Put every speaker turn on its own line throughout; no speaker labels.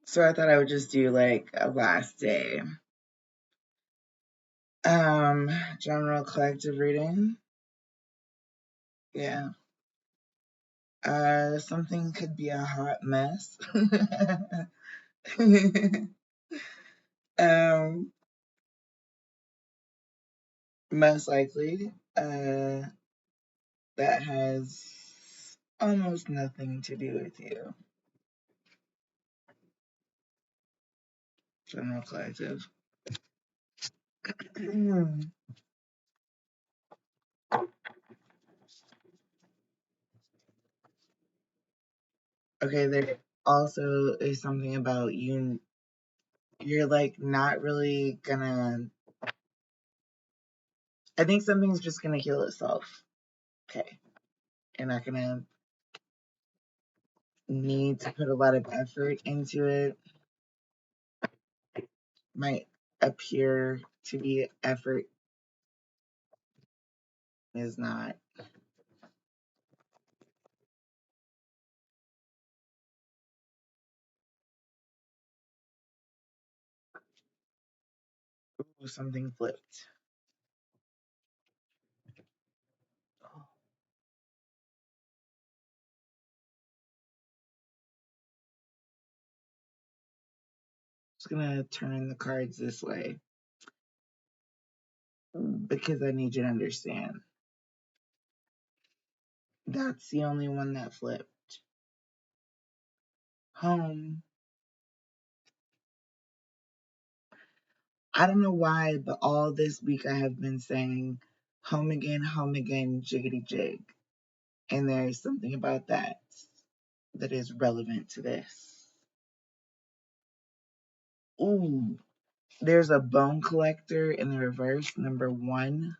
So I thought I would just do like a last day. General collective reading. Yeah. Something could be a hot mess. um, Most likely, that has almost nothing to do with you. General collective. Okay, there also is something about you. You're like not really gonna. I think something's just gonna heal itself. Okay, you're not gonna need to put a lot of effort into it. Might appear to be effort, is not. Ooh, something flipped. Oh, just gonna turn the cards this way because I need you to understand. That's the only one that flipped. Home. I don't know why, but all this week I have been saying home again, jiggity jig. And there's something about that that is relevant to this. Ooh, there's a bone collector in the reverse, number 1.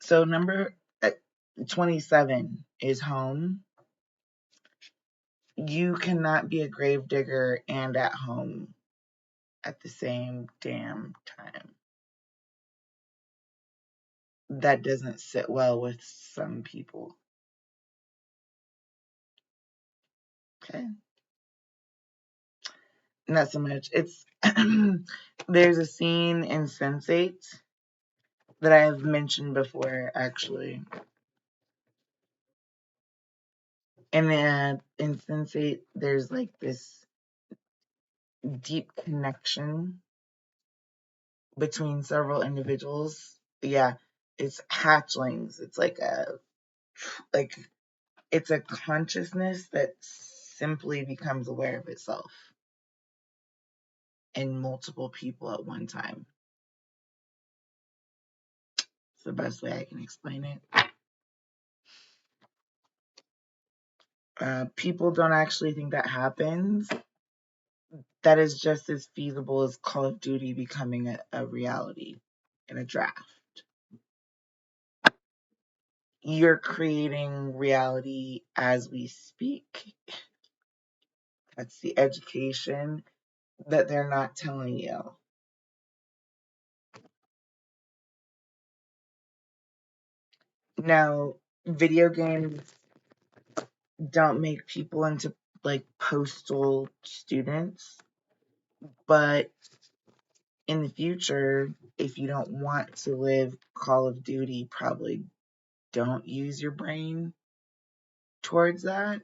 So number 27 is home. You cannot be a grave digger and at home at the same damn time. That doesn't sit well with some people. Okay. Not so much. It's there's a scene in Sense8 that I have mentioned before, actually. And then in Sense8, there's like this deep connection between several individuals. Yeah, it's hatchlings. It's like it's a consciousness that simply becomes aware of itself in multiple people at one time. It's the best way I can explain it. People don't actually think that happens. That is just as feasible as Call of Duty becoming a reality in a draft. You're creating reality as we speak. That's the education that they're not telling you. Now, video games don't make people into like postal students, but in the future, if you don't want to live Call of Duty, probably don't use your brain towards that.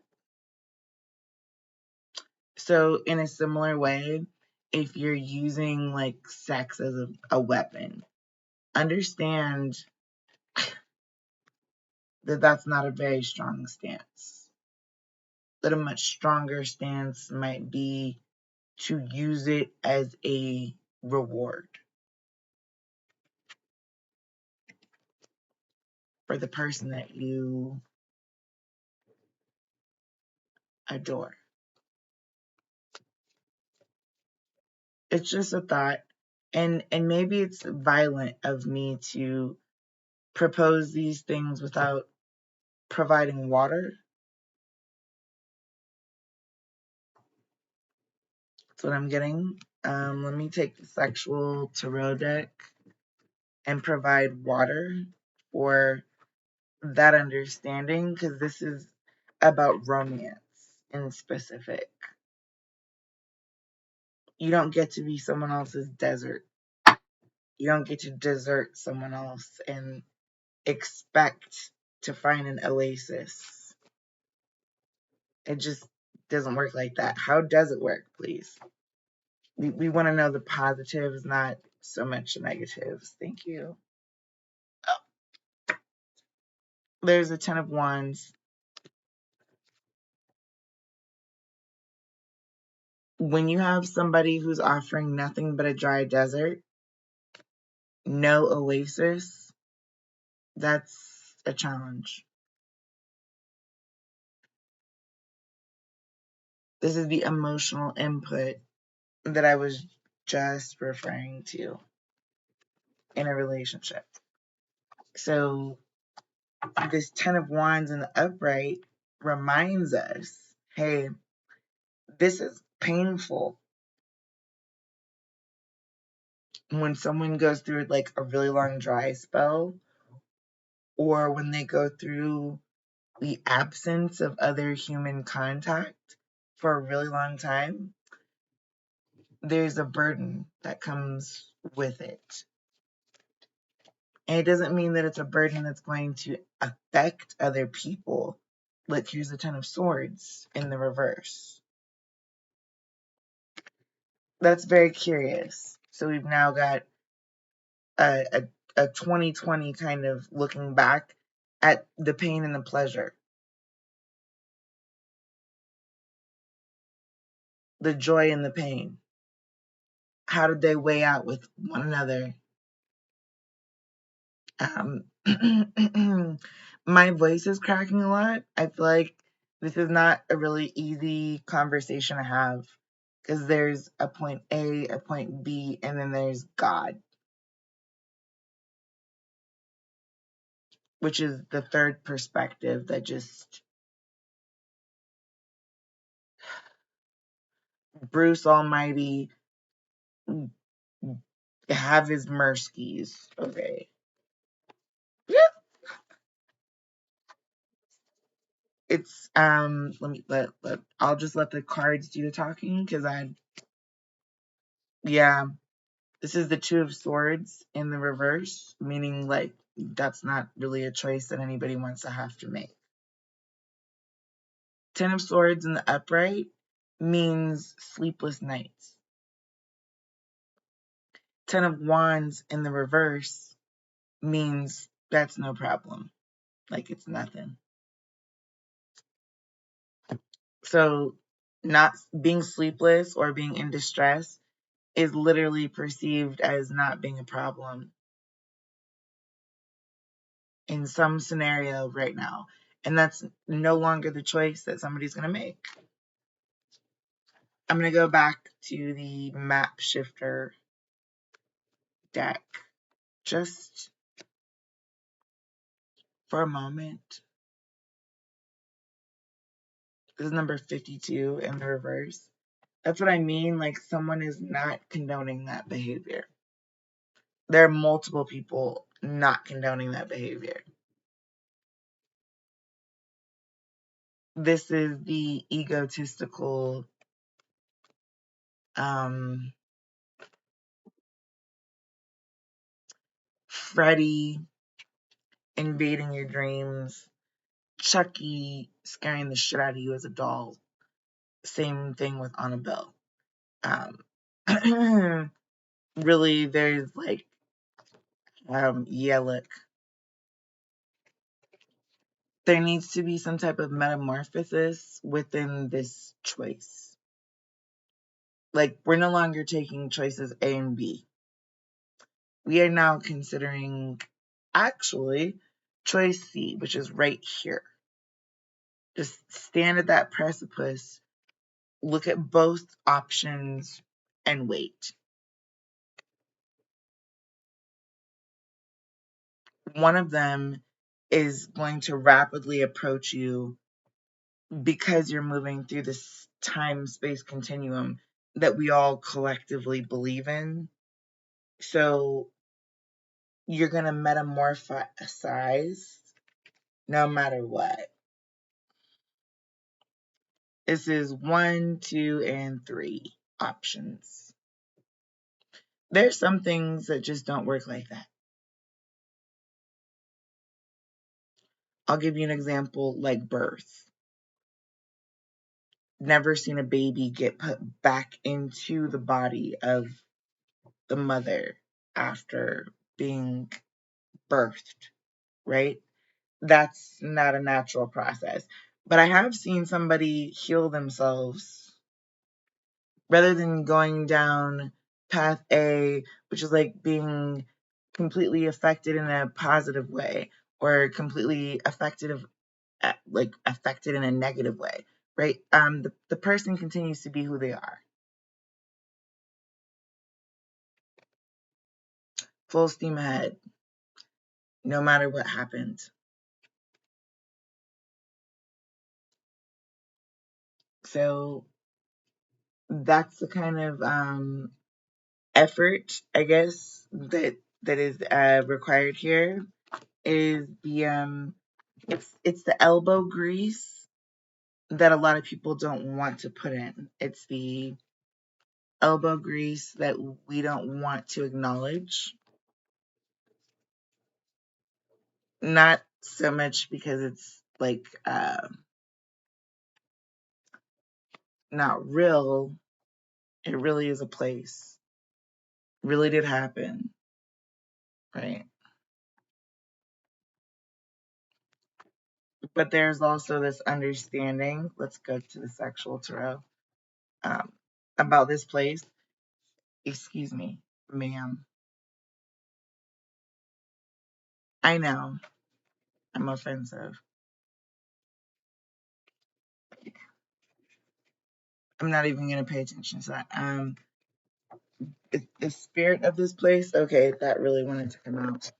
So, in a similar way, if you're using like sex as a weapon, understand that that's not a very strong stance. That a much stronger stance might be to use it as a reward for the person that you adore. It's just a thought. And maybe it's violent of me to propose these things without providing water. That's what I'm getting. Let me take the sexual tarot deck and provide water for that understanding, because this is about romance in specific. You don't get to be someone else's desert. You don't get to desert someone else and expect to find an oasis. It just doesn't work like that. How does it work, please? We want to know the positives, not so much the negatives. Thank you. There's a Ten of Wands. When you have somebody who's offering nothing but a dry desert, no oasis, that's a challenge. This is the emotional input that I was just referring to in a relationship. So this Ten of Wands in the upright reminds us, hey, this is painful. When someone goes through like a really long dry spell, or when they go through the absence of other human contact for a really long time, there's a burden that comes with it. And it doesn't mean that it's a burden that's going to affect other people. Like, here's the Ten of Swords in the reverse. That's very curious. So we've now got a 2020 kind of looking back at the pain and the pleasure, the joy and the pain. How did they weigh out with one another? My voice is cracking a lot. I feel like this is not a really easy conversation to have because there's a point A, a point B, and then there's God, which is the third perspective that just Bruce Almighty have his merskies. Okay. It's let me let I'll just let the cards do the talking because yeah, this is the Two of Swords in the reverse, meaning like that's not really a choice that anybody wants to have to make. Ten of Swords in the upright means sleepless nights. Ten of Wands in the reverse means that's no problem. Like it's nothing. So not being sleepless or being in distress is literally perceived as not being a problem in some scenario right now. And that's no longer the choice that somebody's going to make. I'm going to go back to the map shifter deck just for a moment. This is number 52 in the reverse. That's what I mean. Like, someone is not condoning that behavior. There are multiple people not condoning that behavior. This is the egotistical Freddy invading your dreams, Chucky scaring the shit out of you as a doll. Same thing with Annabelle. Really, there's like, yeah, look, there needs to be some type of metamorphosis within this choice. Like, we're no longer taking choices A and B. We are now considering actually choice C, which is right here. Just stand at that precipice, look at both options, and wait. One of them is going to rapidly approach you because you're moving through this time space continuum that we all collectively believe in. So you're going to metamorphosize no matter what. This is 1, 2, and 3 options. There's some things that just don't work like that. I'll give you an example like birth. Never seen a baby get put back into the body of the mother after being birthed, right? That's not a natural process. But I have seen somebody heal themselves rather than going down path A, which is like being completely affected in a positive way or completely affected in a negative way, right? The person continues to be who they are. Full steam ahead, no matter what happens. So that's the kind of effort, I guess, that is required here. Is the it's the elbow grease that a lot of people don't want to put in. It's the elbow grease that we don't want to acknowledge. Not so much because it's like not real. It really is a place. Really did happen, right? But there's also this understanding. Let's go to the sexual tarot um, about this place. Excuse me, ma'am. I know I'm offensive. I'm not even gonna pay attention to that. The spirit of this place. Okay, that really wanted to come out.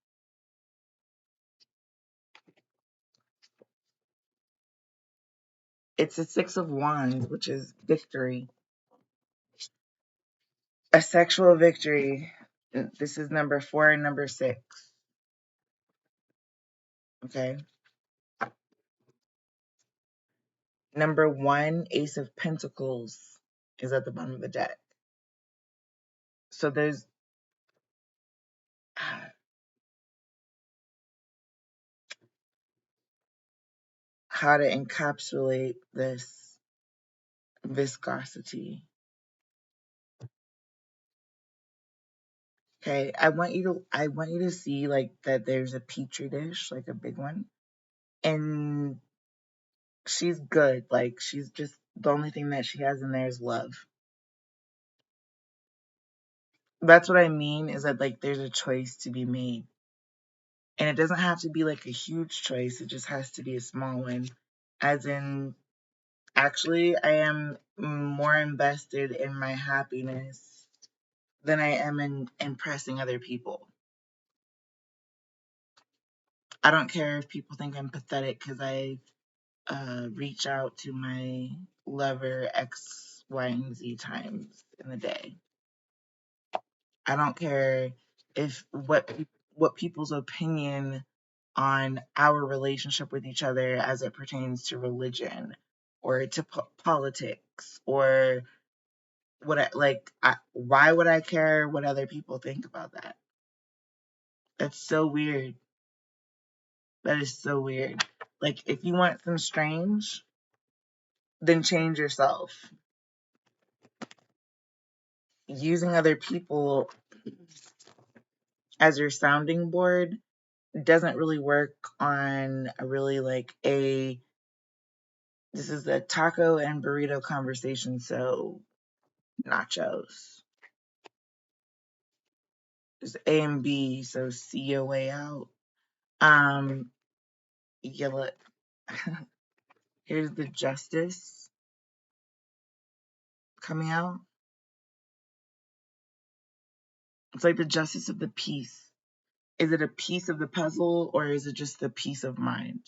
It's a Six of Wands, which is victory, a sexual victory. This is number 4 and number 6. Okay. Number 1, Ace of Pentacles, is at the bottom of the deck. So there's how to encapsulate this viscosity. Okay, I want you to see like that there's a petri dish, like a big one. And she's good. Like she's just the only thing that she has in there is love. That's what I mean is that like there's a choice to be made. And it doesn't have to be like a huge choice, it just has to be a small one. As in, actually, I am more invested in my happiness than I am in impressing other people. I don't care if people think I'm pathetic because I reach out to my lover X, Y, and Z times in the day. I don't care if what people's opinion on our relationship with each other as it pertains to religion or to politics or why would I care what other people think about that? That's so weird. That is so weird. Like if you want some strange, then change yourself. Using other people as your sounding board doesn't really work on a really like a this is a taco and burrito conversation, so nachos. There's A and B, so see your way out. Um, yeah, look, here's the justice coming out. It's like the justice of the piece. Is it a piece of the puzzle or is it just the peace of mind?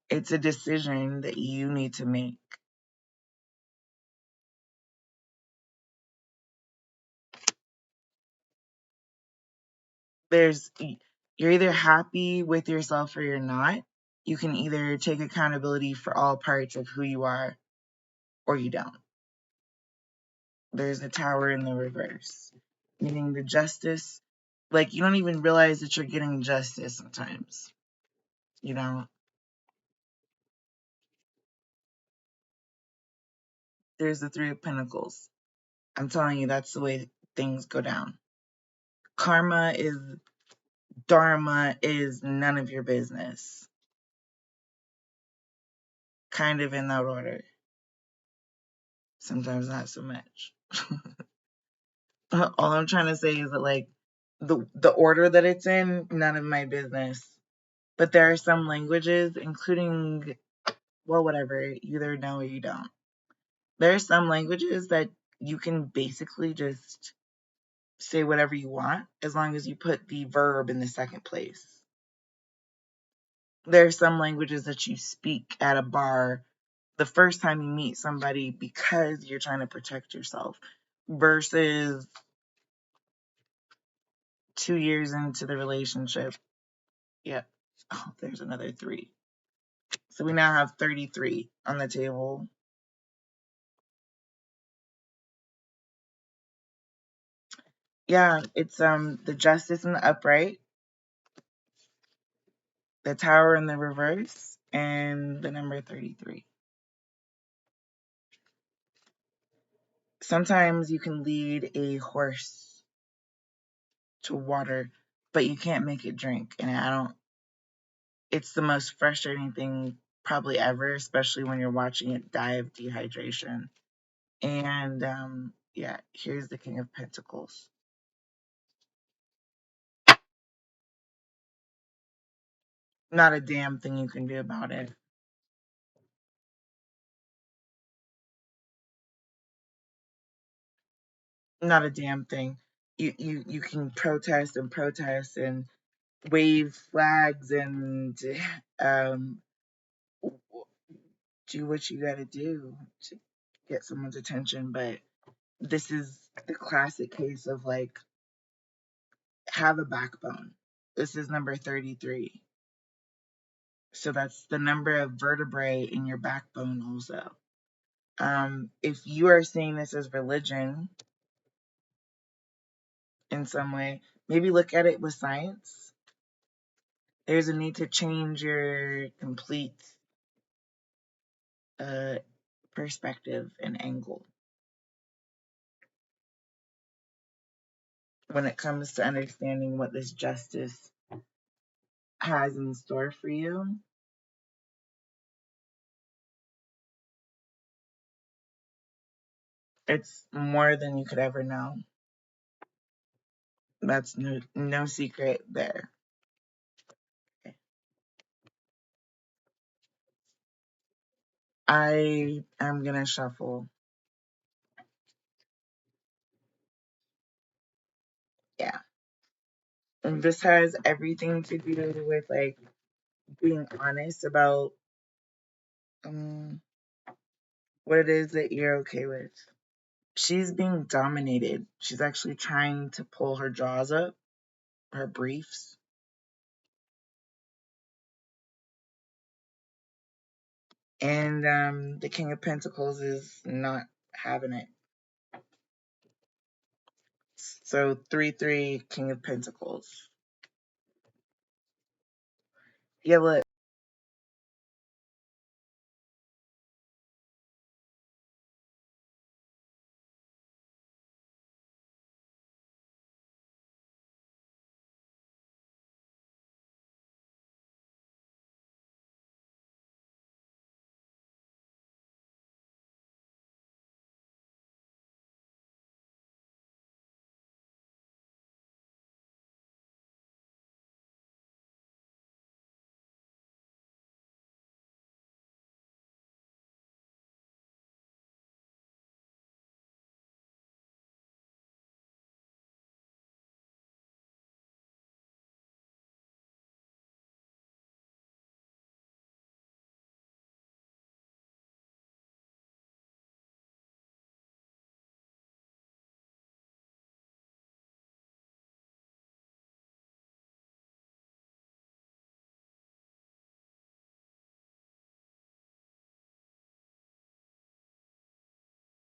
It's a decision that you need to make. There's you're either happy with yourself or you're not. You can either take accountability for all parts of who you are or you don't. there's the Tower in the reverse, meaning the justice. Like, you don't even realize that you're getting justice sometimes. You know, there's the Three of Pentacles. I'm telling you, that's the way things go down. Karma is dharma is none of your business. Kind of in that order. Sometimes not so much. All I'm trying to say is that, like, the order that it's in, none of my business. But there are some languages, including, well, whatever, you either know or you don't. There are some languages that you can basically just say whatever you want as long as you put the verb in the second place. There are some languages that you speak at a bar the first time you meet somebody because you're trying to protect yourself versus 2 years into the relationship. Yep. Oh, there's another 3. So we now have 33 on the table. Yeah, it's the Justice in the upright, the Tower in the reverse, and the number 33. Sometimes you can lead a horse to water, but you can't make it drink. And it's the most frustrating thing probably ever, especially when you're watching it die of dehydration. And yeah, here's the King of Pentacles. Not a damn thing you can do about it. Not a damn thing. You can protest and wave flags and um, do what you got to do to get someone's attention. But this is the classic case of, like, have a backbone. This is number 33. So that's the number of vertebrae in your backbone also. If you are seeing this as religion in some way, maybe look at it with science. There's a need to change your complete uh, perspective and angle when it comes to understanding what this justice has in store for you. It's more than you could ever know. That's no secret there. Okay. I am gonna shuffle. Yeah. And this has everything to do with, like, being honest about what it is that you're okay with. She's being dominated. She's actually trying to pull her jaws up, her briefs. And the King of Pentacles is not having it. So 3-3, King of Pentacles. Yeah, look.